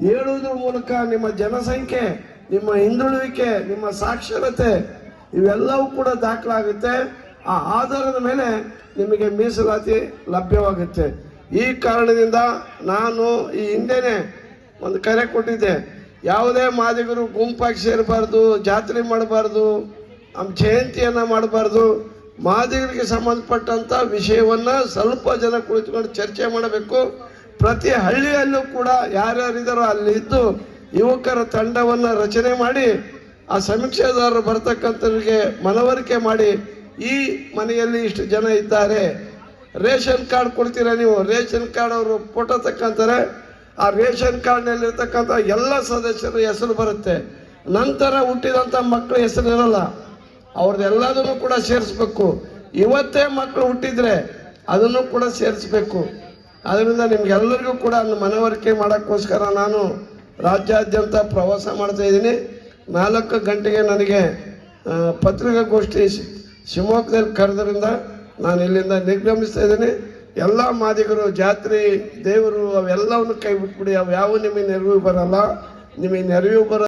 ಹೇಳುವುದರ ಮೂಲಕ ನಿಮ್ಮ ಜನಸಂಖ್ಯೆ, ನಿಮ್ಮ ಹಿಂದುಳುವಿಕೆ, ನಿಮ್ಮ ಸಾಕ್ಷರತೆ ಇವೆಲ್ಲವೂ ಕೂಡ ದಾಖಲಾಗುತ್ತೆ. ಆ ಆಧಾರದ ಮೇಲೆ ನಿಮಗೆ ಮೀಸಲಾತಿ ಲಭ್ಯವಾಗುತ್ತೆ. ಈ ಕಾರಣದಿಂದ ನಾನು ಈ ಹಿಂದೆನೆ ಒಂದು ಕರೆ ಕೊಟ್ಟಿದ್ದೆ, ಯಾವುದೇ ಮಾದಿಗರು ಗುಂಪಾಗಿ ಸೇರಬಾರ್ದು, ಜಾತ್ರೆ ಮಾಡಬಾರ್ದು, ನಮ್ಮ ಜಯಂತಿಯನ್ನು ಮಾಡಬಾರ್ದು. ಮಾದಿಗರಿಗೆ ಸಂಬಂಧಪಟ್ಟಂಥ ವಿಷಯವನ್ನು ಸ್ವಲ್ಪ ಜನ ಕುಳಿತುಕೊಂಡು ಚರ್ಚೆ ಮಾಡಬೇಕು. ಪ್ರತಿ ಹಳ್ಳಿಯಲ್ಲೂ ಕೂಡ ಯಾರ್ಯಾರಿದ್ದಾರೋ ಅಲ್ಲಿ ಇದ್ದು ಯುವಕರ ತಂಡವನ್ನು ರಚನೆ ಮಾಡಿ ಆ ಸಮೀಕ್ಷೆದಾರರು ಬರ್ತಕ್ಕಂಥವ್ರಿಗೆ ಮನವರಿಕೆ ಮಾಡಿ, ಈ ಮನೆಯಲ್ಲಿ ಇಷ್ಟು ಜನ ಇದ್ದಾರೆ, ರೇಷನ್ ಕಾರ್ಡ್ ಕೊಡ್ತೀರಾ ನೀವು, ರೇಷನ್ ಕಾರ್ಡ್ ಅವರು ಫೋಟೋ ತಕ್ಕಂತಾರೆ, ಆ ರೇಷನ್ ಕಾರ್ಡ್ನಲ್ಲಿರ್ತಕ್ಕಂಥ ಎಲ್ಲ ಸದಸ್ಯರ ಹೆಸರು ಬರುತ್ತೆ. ನಂತರ ಹುಟ್ಟಿದಂಥ ಮಕ್ಕಳ ಹೆಸರು ಇರಲ್ಲ, ಅವ್ರದ್ದೆಲ್ಲದನ್ನು ಕೂಡ ಸೇರಿಸ್ಬೇಕು. ಇವತ್ತೇ ಮಕ್ಕಳು ಹುಟ್ಟಿದ್ರೆ ಅದನ್ನು ಕೂಡ ಸೇರಿಸ್ಬೇಕು. ಅದರಿಂದ ನಿಮ್ಗೆಲ್ಲರಿಗೂ ಕೂಡ ಮನವರಿಕೆ ಮಾಡೋಕ್ಕೋಸ್ಕರ ನಾನು ರಾಜ್ಯಾದ್ಯಂತ ಪ್ರವಾಸ ಮಾಡ್ತಾ ಇದ್ದೀನಿ. 4 ಗಂಟೆಗೆ ನನಗೆ ಪತ್ರಿಕಾಗೋಷ್ಠಿ ಶಿವಮೊಗ್ಗದಲ್ಲಿ ಕರೆದ್ರಿಂದ ನಾನು ಇಲ್ಲಿಂದ ನಿರ್ಗಮಿಸ್ತಾ ಇದ್ದೀನಿ. ಎಲ್ಲ ಮಾದಿಗರು ಜಾತ್ರೆ, ದೇವರು ಅವೆಲ್ಲವನ್ನು ಕೈ ಬಿಟ್ಬಿಡಿ, ಅವು ಯಾವ ನಿಮಗೆ ನೆರವು ಬರಲ್ಲ. ನಿಮಗೆ ನೆರವು